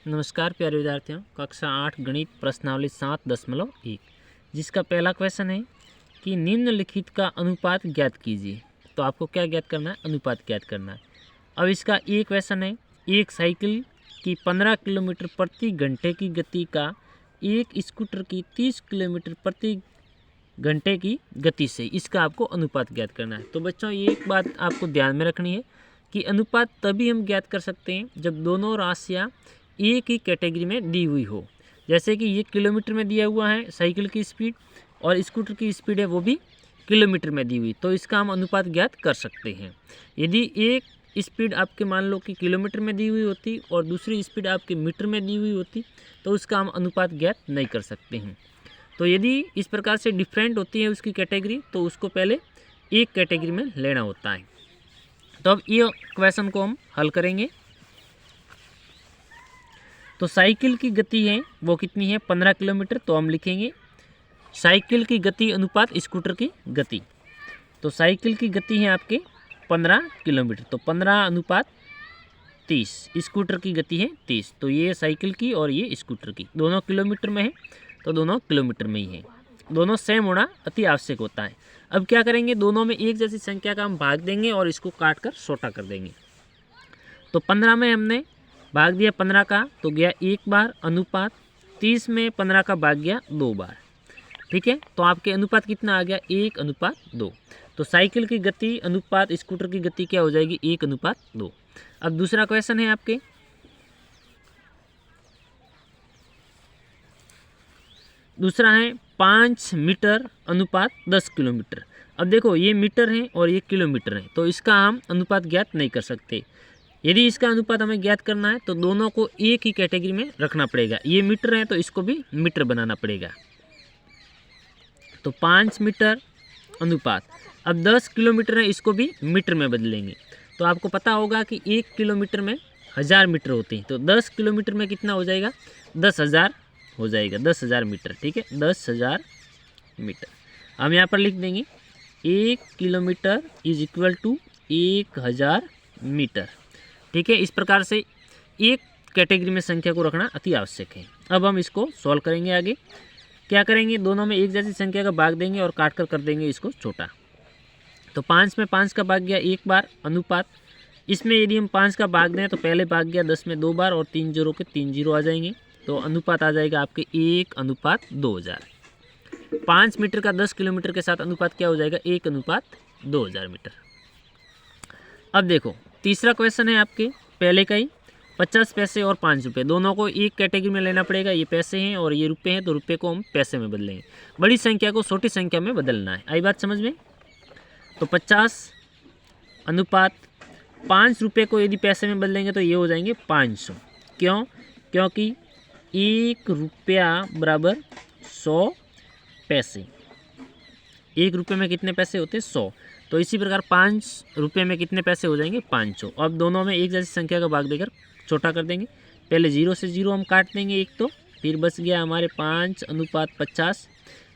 नमस्कार प्यारे विद्यार्थियों, कक्षा 8 गणित प्रश्नावली 7.1 जिसका पहला क्वेश्चन है कि निम्नलिखित का अनुपात ज्ञात कीजिए। तो आपको क्या ज्ञात करना है? अनुपात ज्ञात करना है। अब इसका ये क्वेश्चन है, एक साइकिल की 15 किलोमीटर प्रति घंटे की गति का एक स्कूटर की 30 किलोमीटर प्रति घंटे की गति से इसका आपको अनुपात ज्ञात करना है। तो बच्चों, ये एक बात आपको ध्यान में रखनी है कि अनुपात तभी हम ज्ञात कर सकते हैं जब दोनों राशियाँ एक ही कैटेगरी में दी हुई हो। जैसे कि ये किलोमीटर में दिया हुआ है साइकिल की स्पीड और स्कूटर की स्पीड है वो भी किलोमीटर में दी हुई, तो इसका हम अनुपात ज्ञात कर सकते हैं। यदि एक स्पीड आपके मान लो कि किलोमीटर में दी हुई होती और दूसरी स्पीड आपके मीटर में दी हुई होती तो उसका हम अनुपात ज्ञात नहीं कर सकते हैं। तो यदि इस प्रकार से डिफरेंट होती है उसकी कैटेगरी तो उसको पहले एक कैटेगरी में लेना होता है। तो अब ये क्वेश्चन को हम हल करेंगे। तो साइकिल की गति है वो कितनी है? 15 किलोमीटर। तो हम लिखेंगे साइकिल की गति अनुपात स्कूटर की गति। तो साइकिल की गति है आपके 15 किलोमीटर, तो 15 अनुपात 30। स्कूटर की गति है 30। तो ये साइकिल की और ये स्कूटर की, दोनों किलोमीटर में है तो दोनों किलोमीटर में ही है। दोनों सेम होना अति आवश्यक होता है। अब क्या करेंगे, दोनों में एक जैसी संख्या का हम भाग देंगे और इसको काट कर छोटा कर देंगे। तो 15 में हमने भाग दिया 15 का तो गया एक बार अनुपात, 30 में 15 का भाग गया 2 बार। ठीक है, तो आपके अनुपात कितना आ गया? 1 अनुपात 2। तो साइकिल की गति अनुपात स्कूटर की गति क्या हो जाएगी? 1 अनुपात 2। अब दूसरा क्वेश्चन है आपके, दूसरा है 5 मीटर अनुपात 10 किलोमीटर। अब देखो ये मीटर है और ये किलोमीटर है, तो इसका हम अनुपात ज्ञात नहीं कर सकते। यदि इसका अनुपात हमें ज्ञात करना है तो दोनों को एक ही कैटेगरी में रखना पड़ेगा। ये मीटर है तो इसको भी मीटर बनाना पड़ेगा। तो 5 मीटर अनुपात, अब 10 किलोमीटर है इसको भी मीटर में बदलेंगे। तो आपको पता होगा कि 1 किलोमीटर में 1000 मीटर होते हैं, तो 10 किलोमीटर में कितना हो जाएगा? 10,000 हो जाएगा, 10,000 मीटर। ठीक है, 10,000 मीटर हम यहाँ पर लिख देंगे। 1 kilometre is equal to 1000 metre. ठीक है, इस प्रकार से एक कैटेगरी में संख्या को रखना अति आवश्यक है। अब हम इसको सॉल्व करेंगे। आगे क्या करेंगे, दोनों में एक जैसी संख्या का भाग देंगे और काट कर देंगे इसको छोटा। तो 5 में 5 का भाग गया एक बार अनुपात, इसमें यदि हम 5 का भाग दें तो पहले भाग गया 10 में 2 बार और 3 जीरो के 3 जीरो आ जाएंगे। तो अनुपात आ जाएगा आपके 1 अनुपात 2000। 5 मीटर का 10 किलोमीटर के साथ अनुपात क्या हो जाएगा? 1 अनुपात 2000 मीटर। अब देखो तीसरा क्वेश्चन है आपके पहले का ही, 50 पैसे और 5 रुपये दोनों को एक कैटेगरी में लेना पड़ेगा। ये पैसे हैं और ये रुपये हैं, तो रुपये को हम पैसे में बदलेंगे। बड़ी संख्या को छोटी संख्या में बदलना है। आई बात समझ में? तो 50 अनुपात 5 रुपये को यदि पैसे में बदलेंगे तो ये हो जाएंगे 500। क्यों? क्योंकि 1 रुपया बराबर 100 पैसे। 1 रुपये में कितने पैसे होते हैं? 100। तो इसी प्रकार 5 रुपये में कितने पैसे हो जाएंगे? 500। अब दोनों में एक जैसी संख्या का भाग देकर छोटा कर देंगे। पहले 0 से 0 हम काट देंगे एक, तो फिर बच गया हमारे 5 अनुपात 50।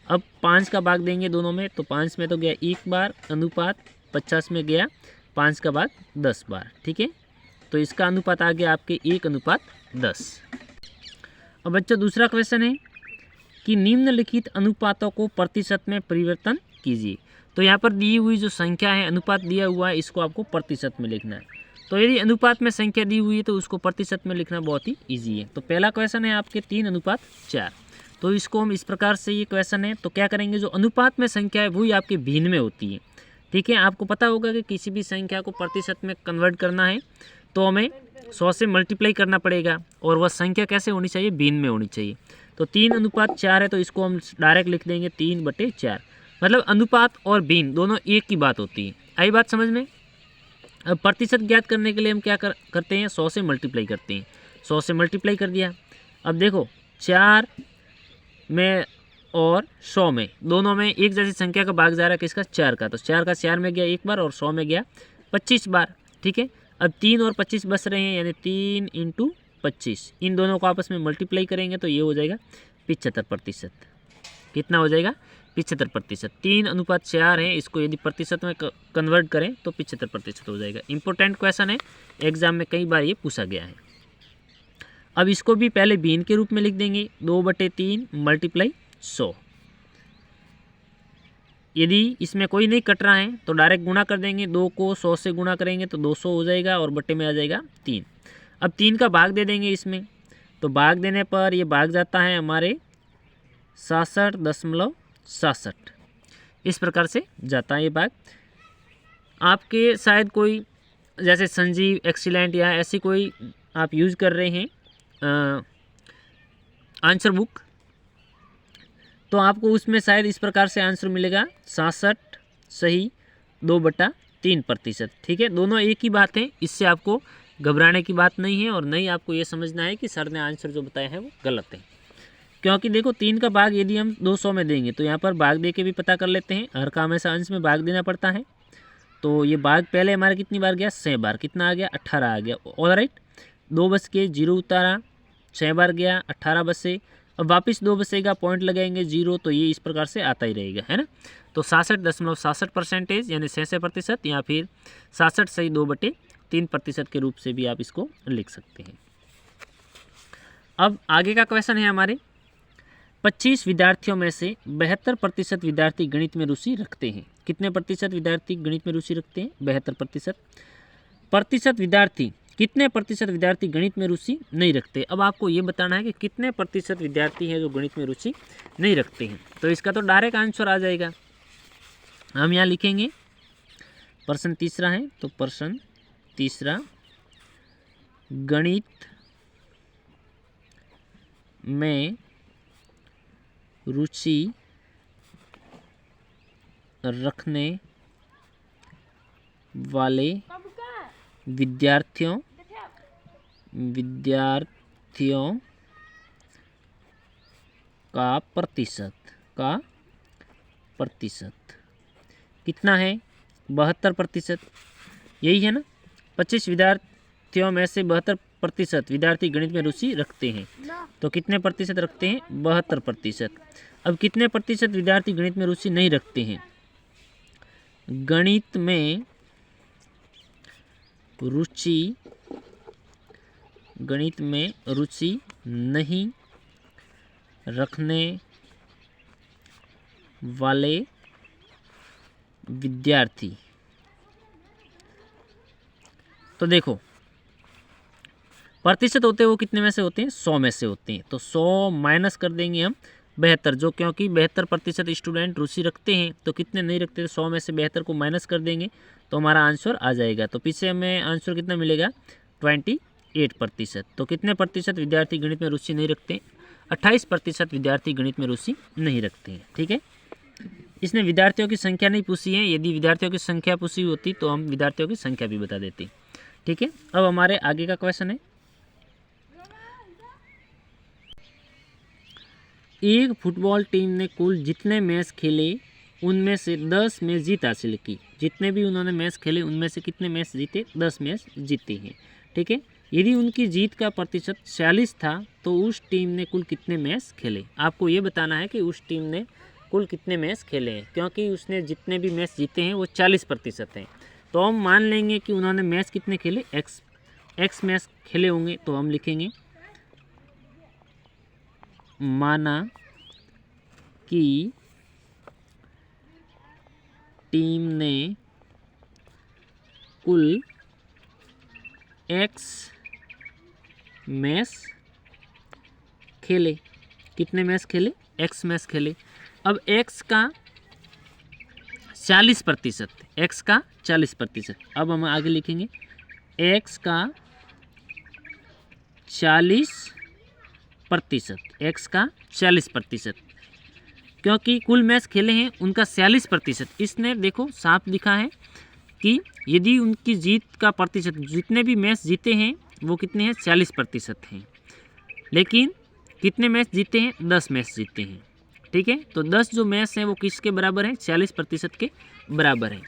अब 5 का भाग देंगे दोनों में, तो 5 में तो गया एक बार अनुपात, 50 में गया 5 का भाग 10 बार। ठीक है, तो इसका अनुपात आ गया आपके 1 अनुपात 10। अब बच्चों दूसरा क्वेश्चन है कि निम्नलिखित अनुपातों को प्रतिशत में परिवर्तन कीजिए। तो यहाँ पर दी हुई जो संख्या है, अनुपात दिया हुआ है, इसको आपको प्रतिशत में लिखना है। तो यदि अनुपात में संख्या दी हुई है तो उसको प्रतिशत में लिखना बहुत ही ईजी है। तो पहला क्वेश्चन है आपके 3 अनुपात 4। तो इसको हम इस प्रकार से, ये क्वेश्चन है तो क्या करेंगे, जो अनुपात में संख्या है वही आपके भिन्न में होती है। ठीक है, आपको पता होगा कि किसी भी संख्या को प्रतिशत में कन्वर्ट करना है तो हमें 100 से मल्टीप्लाई करना पड़ेगा और वह संख्या कैसे होनी चाहिए? भिन्न में होनी चाहिए। तो 3 अनुपात 4 है तो इसको हम डायरेक्ट लिख देंगे 3/4। मतलब अनुपात और भिन्न दोनों एक की बात होती है। आई बात समझ में? अब प्रतिशत ज्ञात करने के लिए हम क्या करते हैं? 100 से मल्टीप्लाई करते हैं। 100 से मल्टीप्लाई कर दिया। अब देखो 4 में और 100 में दोनों में एक जैसी संख्या का भाग जा रहा है किसका? 4 का। तो 4 का 4 में गया एक बार और 100 में गया 25 बार। ठीक है, अब 3 और 25 बच रहे हैं, यानी 3 × 25। इन दोनों को आपस में मल्टीप्लाई करेंगे तो ये हो जाएगा 75%। कितना हो जाएगा? 75%। 3 अनुपात 4 है, इसको यदि प्रतिशत में कन्वर्ट करें तो 75% हो जाएगा। इंपॉर्टेंट क्वेश्चन है, एग्जाम में कई बार ये पूछा गया है। अब इसको भी पहले बीन के रूप में लिख देंगे, 2/3 मल्टीप्लाई 100। यदि इसमें कोई नहीं कट रहा है तो डायरेक्ट गुणा कर देंगे, 2 को 100 से गुणा करेंगे तो 200 हो जाएगा और बट्टे में आ जाएगा 3। अब 3 का भाग दे देंगे इसमें, तो भाग देने पर ये भाग जाता है हमारे 66.67। इस प्रकार से जाता है ये भाग। आपके शायद कोई जैसे संजीव, एक्सीलेंट या ऐसी कोई आप यूज़ कर रहे हैं आंसर बुक, तो आपको उसमें शायद इस प्रकार से आंसर मिलेगा 66 सही 2/3%। ठीक है, दोनों एक ही बात है, इससे आपको घबराने की बात नहीं है और नहीं आपको ये समझना है कि सर ने आंसर जो बताया है वो गलत है। क्योंकि देखो 3 का भाग यदि हम 200 में देंगे तो यहाँ पर भाग दे के भी पता कर लेते हैं, हर काम ऐसा अंश में भाग देना पड़ता है। तो ये भाग पहले हमारे कितनी बार गया, 6 बार, कितना आ गया 18 आ गया। ऑलराइट, 2 बच के 0 उतारा, 6 बार गया 18 बचे, अब वापस 2 बचेगा, पॉइंट लगाएंगे 0, तो ये इस प्रकार से आता ही रहेगा, है ना। तो 66.67% यानी 66% या फिर 66 सही 2/3% के रूप से भी आप इसको लिख सकते हैं। अब आगे का क्वेश्चन है हमारे, 25 विद्यार्थियों में से 72% विद्यार्थी गणित में रुचि रखते हैं। कितने प्रतिशत विद्यार्थी गणित में रुचि रखते हैं? 72%। प्रतिशत विद्यार्थी, कितने प्रतिशत विद्यार्थी गणित में रुचि नहीं रखते? अब आपको ये बताना है कि कितने प्रतिशत विद्यार्थी हैं जो गणित में रुचि नहीं रखते हैं। तो इसका तो डायरेक्ट आंसर आ जाएगा, हम यहाँ लिखेंगे प्रश्न तीसरा है, तो प्रश्न तीसरा, गणित में रुचि रखने वाले विद्यार्थियों का प्रतिशत कितना है? 72%। यही है ना, 25 विद्यार्थियों में से 72% विद्यार्थी गणित में रुचि रखते हैं। तो कितने प्रतिशत रखते हैं? 72%। अब कितने प्रतिशत विद्यार्थी गणित में रुचि नहीं रखते हैं? गणित में रुचि नहीं रखने वाले विद्यार्थी, तो देखो प्रतिशत होते हैं वो कितने में से होते हैं? 100 में से होते हैं। तो 100 माइनस कर देंगे हम 72, जो क्योंकि 72% स्टूडेंट रुचि रखते हैं, तो कितने नहीं रखते? 100 में से 72 को माइनस कर देंगे तो हमारा आंसर आ जाएगा। तो पीछे हमें आंसर कितना मिलेगा? 28%। तो कितने प्रतिशत विद्यार्थी गणित में रुचि नहीं रखते? 28% विद्यार्थी गणित में रुचि नहीं रखते हैं। ठीक है, इसने विद्यार्थियों की संख्या नहीं पूछी है, यदि विद्यार्थियों की संख्या पूछी होती तो हम विद्यार्थियों की संख्या भी बता देते। ठीक है, अब हमारे आगे का क्वेश्चन है, एक फुटबॉल टीम ने कुल जितने मैच खेले उनमें से 10 मैच जीत हासिल की। जितने भी उन्होंने मैच खेले उनमें से कितने मैच जीते? 10 मैच जीते हैं। ठीक है, यदि उनकी जीत का प्रतिशत 46 था तो उस टीम ने कुल कितने मैच खेले? आपको ये बताना है कि उस टीम ने कुल कितने मैच खेले हैं, क्योंकि उसने जितने भी मैच जीते हैं वो 40% हैं। तो हम मान लेंगे कि उन्होंने मैच कितने खेले? एक्स मैच खेले होंगे, तो हम लिखेंगे माना कि टीम ने कुल एक्स मैच खेले। कितने मैच खेले? एक्स मैच खेले। अब एक्स का 40%, एक्स का 40%। अब हम आगे लिखेंगे एक्स का 40%, एक्स का 40%, क्योंकि कुल मैच खेले हैं उनका 46%। इसने देखो साफ लिखा है कि यदि उनकी जीत का प्रतिशत, जितने भी मैच जीते हैं वो कितने हैं? 40% हैं, लेकिन कितने मैच जीते हैं? 10 मैच जीते हैं। ठीक है, तो 10 जो मैच हैं वो किसके बराबर हैं? 40% के बराबर हैं।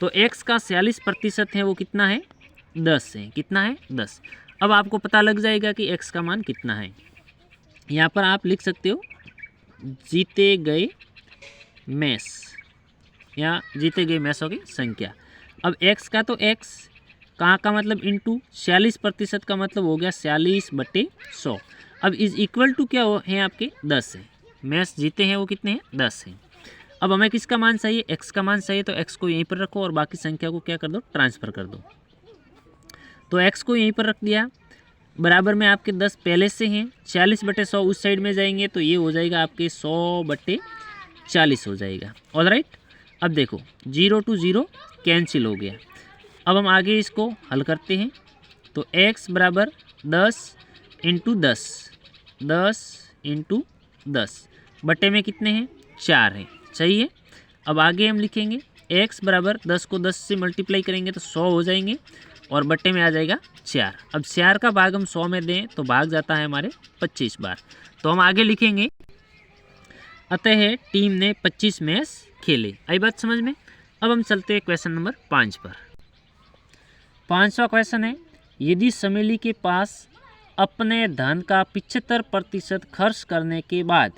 तो x का 40% है वो कितना है? 10 है। कितना है? 10। अब आपको पता लग जाएगा कि x का मान कितना है। यहाँ पर आप लिख सकते हो जीते गए मैच या जीते गए मैचों की संख्या। अब x का तो x कहाँ का मतलब इंटू 46% का मतलब हो गया 46/100। अब इज इक्वल टू क्या है आपके 10 है। मैच जीते हैं वो कितने हैं 10 हैं। अब हमें किसका मान चाहिए x का मान चाहिए, तो x को यहीं पर रखो और बाकी संख्या को क्या कर दो ट्रांसफ़र कर दो। तो x को यहीं पर रख दिया, बराबर में आपके 10 पहले से हैं, 40/100 उस साइड में जाएंगे तो ये हो जाएगा आपके 100/40 हो जाएगा। ऑलराइट, अब देखो 0 to 0 कैंसिल हो गया। अब हम आगे इसको हल करते हैं। तो x बराबर 10 इंटू 10, 10 इंटू 10 बटे में कितने हैं 4 हैं, सही है। अब आगे हम लिखेंगे x बराबर 10 को 10 से मल्टीप्लाई करेंगे तो 100 हो जाएंगे और बटे में आ जाएगा 4। अब 4 का भाग हम 100 में दें तो भाग जाता है हमारे 25 बार। तो हम आगे लिखेंगे अतः टीम ने 25 मैच खेले। आई बात समझ में। अब हम चलते हैं क्वेश्चन नंबर 5 पर। 5वां क्वेश्चन है, यदि समेली के पास अपने धन का 75% खर्च करने के बाद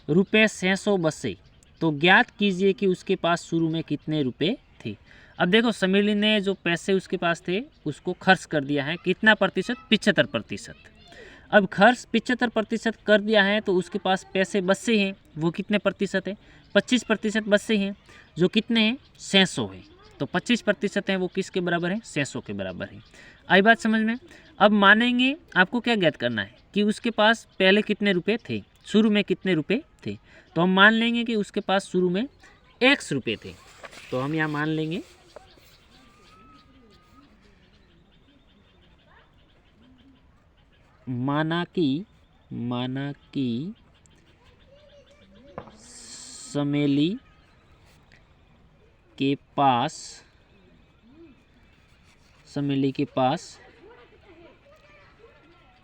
रुपये 600 बचे तो ज्ञात कीजिए कि उसके पास शुरू में कितने रुपए थे। अब देखो समेली ने जो पैसे उसके पास थे उसको खर्च कर दिया है, कितना प्रतिशत 75%। अब खर्च 75% कर दिया है तो उसके पास पैसे बचे हैं, वो कितने प्रतिशत है 25% बचे हैं, जो कितने हैं 600 है। तो 25% है वो किसके बराबर है 600 के बराबर है। आई बात समझ में। अब मानेंगे आपको क्या ज्ञात करना है कि उसके पास पहले कितने रुपए थे, शुरू में कितने रुपए थे। तो हम मान लेंगे कि उसके पास शुरू में x रुपये थे। तो हम यहाँ मान लेंगे माना कि समेली के पास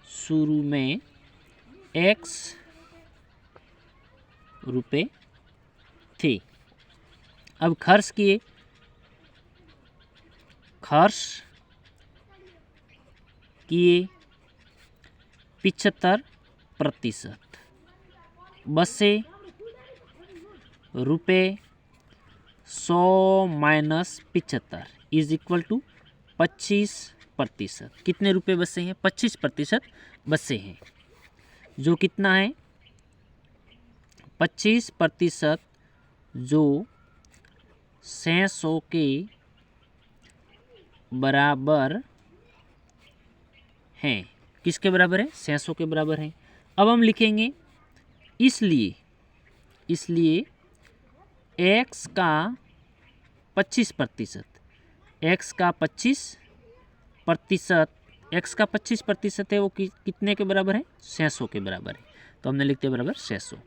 शुरू में x रुपए थे। अब खर्च किए, खर्च किए 75%, बसे रुपये 100 माइनस 75 इज इक्वल टू 25%। कितने रुपए बचे हैं 25% बचे हैं, जो कितना है 25% जो 600 के बराबर हैं। किसके बराबर है 600 के बराबर है। अब हम लिखेंगे इसलिए x का 25%, x का 25% है वो कितने के बराबर है 600 के बराबर है। तो हमने लिखते बराबर 600।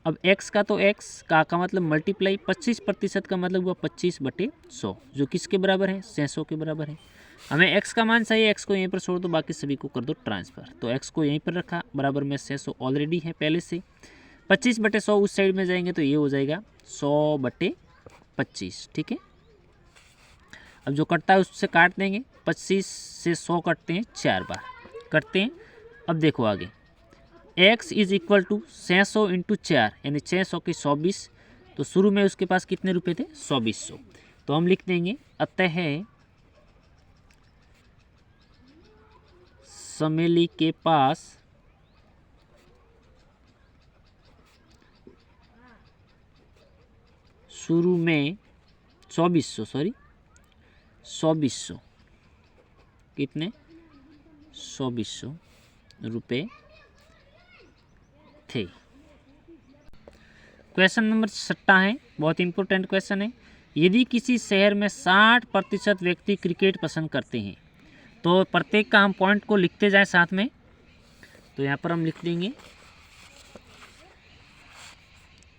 अब x का तो x का मतलब मल्टीप्लाई 25% का मतलब हुआ 25/100, जो किसके बराबर है 600 के बराबर है। हमें x का मान चाहिए, x को यहीं पर छोड़ दो, बाकी सभी को कर दो ट्रांसफ़र। तो x को यहीं पर रखा, बराबर में 600 ऑलरेडी है पहले से, 25/100 उस साइड में जाएंगे तो ये हो जाएगा 100/25। ठीक है। अब जो कटता है उससे काट देंगे, 25 से 100 कटते हैं 4 बार करते हैं। अब देखो आगे x is equal to 600 into 4 यानी 600 के 120। तो शुरू में उसके पास कितने रुपए थे 2400। तो हम लिख देंगे अतः समेली के पास शुरू में 2400 कितने 2400 रुपये थे। क्वेश्चन नंबर 6 है, बहुत इंपॉर्टेंट क्वेश्चन है। यदि किसी शहर में 60% व्यक्ति क्रिकेट पसंद करते हैं तो प्रत्येक का हम पॉइंट को लिखते जाएं साथ में। तो यहाँ पर हम लिख देंगे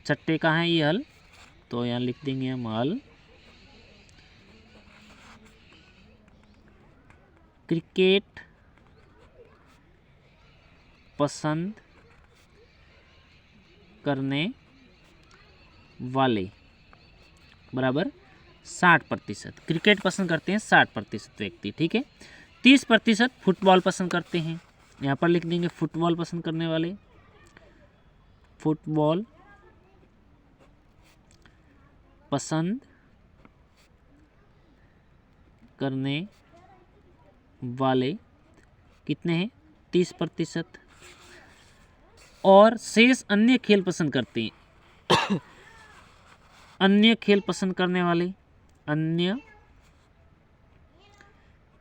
6 का है ये हल, तो यहाँ लिख देंगे हम हल क्रिकेट पसंद करने वाले बराबर 60%। क्रिकेट पसंद करते हैं 60% व्यक्ति, ठीक है। 30% फुटबॉल पसंद करते हैं, यहाँ पर लिख देंगे फुटबॉल पसंद करने वाले, फुटबॉल पसंद करने वाले कितने हैं 30%, और शेष अन्य खेल पसंद करते हैं अन्य खेल पसंद करने वाले, अन्य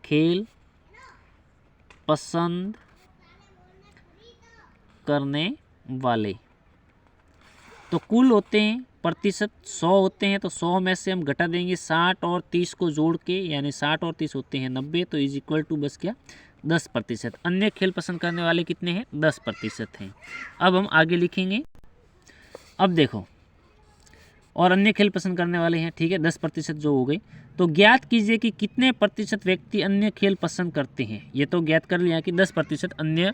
खेल पसंद करने वाले, तो कुल होते हैं प्रतिशत 100 होते हैं, तो 100 में से हम घटा देंगे 60 और 30 को जोड़ के, यानी 60 और 30 होते हैं 90, तो इज इक्वल टू बस क्या 10%। अन्य खेल पसंद करने वाले कितने हैं 10% हैं। अब हम आगे लिखेंगे, अब देखो और अन्य खेल पसंद करने वाले हैं, ठीक है 10% जो हो गई, तो ज्ञात कीजिए कि कितने प्रतिशत व्यक्ति अन्य खेल पसंद करते हैं। ये तो ज्ञात कर लिया कि 10% अन्य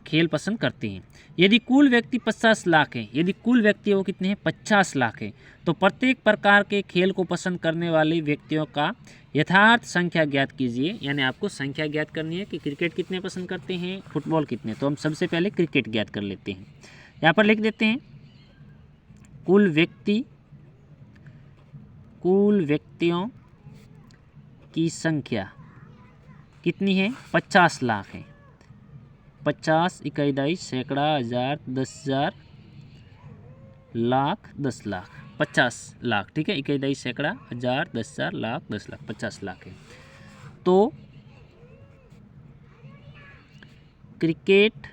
खेल पसंद करते हैं। यदि कुल व्यक्ति 50 लाख हैं, यदि कुल व्यक्ति वो कितने हैं 50 लाख हैं, तो प्रत्येक प्रकार के खेल को पसंद करने वाले व्यक्तियों का यथार्थ संख्या ज्ञात कीजिए। यानी आपको संख्या ज्ञात करनी है कि क्रिकेट कितने पसंद करते हैं, फुटबॉल कितने। तो हम सबसे पहले क्रिकेट ज्ञात कर लेते हैं। यहाँ पर लिख देते हैं कुल व्यक्तियों की संख्या कितनी है 50 लाख है। 50 इकाई दाई सैकड़ा हज़ार 10,000 लाख 10 लाख 50 लाख, ठीक है। इकाई दाई सैकड़ा हज़ार 10,000 लाख 10 लाख 50 लाख है। तो क्रिकेट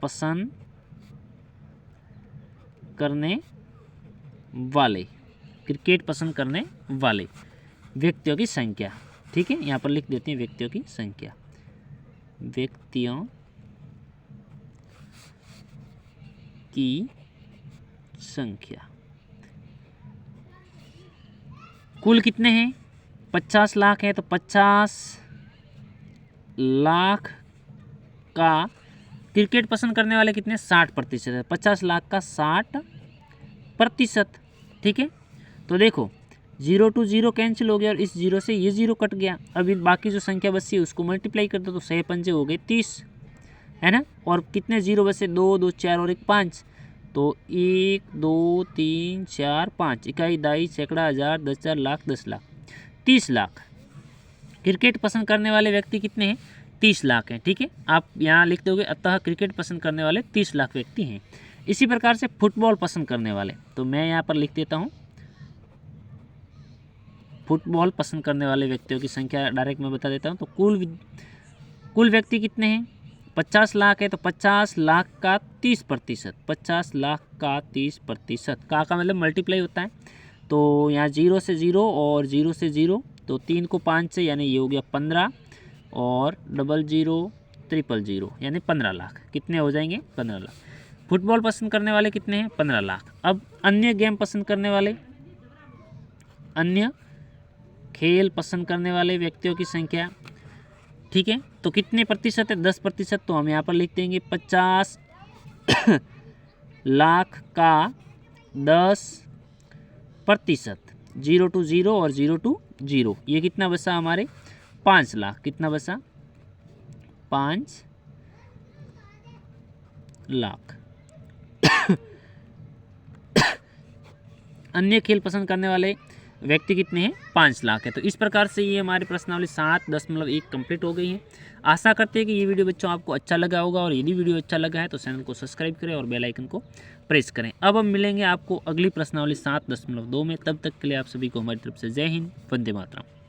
पसंद करने वाले, क्रिकेट पसंद करने वाले व्यक्तियों की संख्या, ठीक है। यहाँ पर लिख देते हैं व्यक्तियों की संख्या, व्यक्तियों की संख्या। कुल कितने हैं 50 लाख है, तो 50 लाख का क्रिकेट पसंद करने वाले कितने 60% है। 50 लाख का 60%, ठीक है। तो देखो 0 to 0 कैंसिल हो गया और इस 0 से ये 0 कट गया। अभी बाकी जो संख्या बची है उसको मल्टीप्लाई कर दो, तो 6 पंजे हो गए 30, है ना। और कितने 0 बचे 2 2 4 और 1 5, तो 1 2 3 4 5 इकाई दाई सैकड़ा हज़ार 10,000 लाख 10 लाख 30 लाख। क्रिकेट पसंद करने वाले व्यक्ति कितने हैं 30 लाख हैं, ठीक है। आप यहाँ लिख दोगे अतः क्रिकेट पसंद करने वाले 30 लाख व्यक्ति हैं। इसी प्रकार से फुटबॉल पसंद करने वाले, तो मैं यहाँ पर लिख देता हूँ फुटबॉल पसंद करने वाले व्यक्तियों की संख्या डायरेक्ट मैं बता देता हूँ। तो कुल व्यक्ति कितने हैं 50 लाख है, तो 50 लाख का 30%, 50 लाख का 30% का मतलब मल्टीप्लाई होता है। तो यहाँ 0 से 0 और 0 से 0, तो 3 को 5 से, यानी ये हो गया 15 और 00 000 यानी 15 लाख। कितने हो जाएंगे 15 लाख। फुटबॉल पसंद करने वाले कितने हैं 15 लाख। अब अन्य गेम पसंद करने वाले, अन्य खेल पसंद करने वाले व्यक्तियों की संख्या, ठीक है। तो कितने प्रतिशत है 10%, तो हम यहाँ पर लिख देंगे 50 लाख का 10%, 0 to 0 और 0 to 0, ये कितना बचा हमारे 5 लाख। कितना बचा 5 लाख। अन्य खेल पसंद करने वाले व्यक्ति कितने हैं 5 लाख है। तो इस प्रकार से ये हमारी प्रश्नावली 7.1 कंप्लीट हो गई है। आशा करते हैं कि ये वीडियो बच्चों आपको अच्छा लगा होगा, और यदि वीडियो अच्छा लगा है तो चैनल को सब्सक्राइब करें और बेल आइकन को प्रेस करें। अब हम मिलेंगे आपको अगली प्रश्नावली 7.2 में। तब तक के लिए आप सभी को हमारी तरफ से जय हिंद, वंदे मातरम।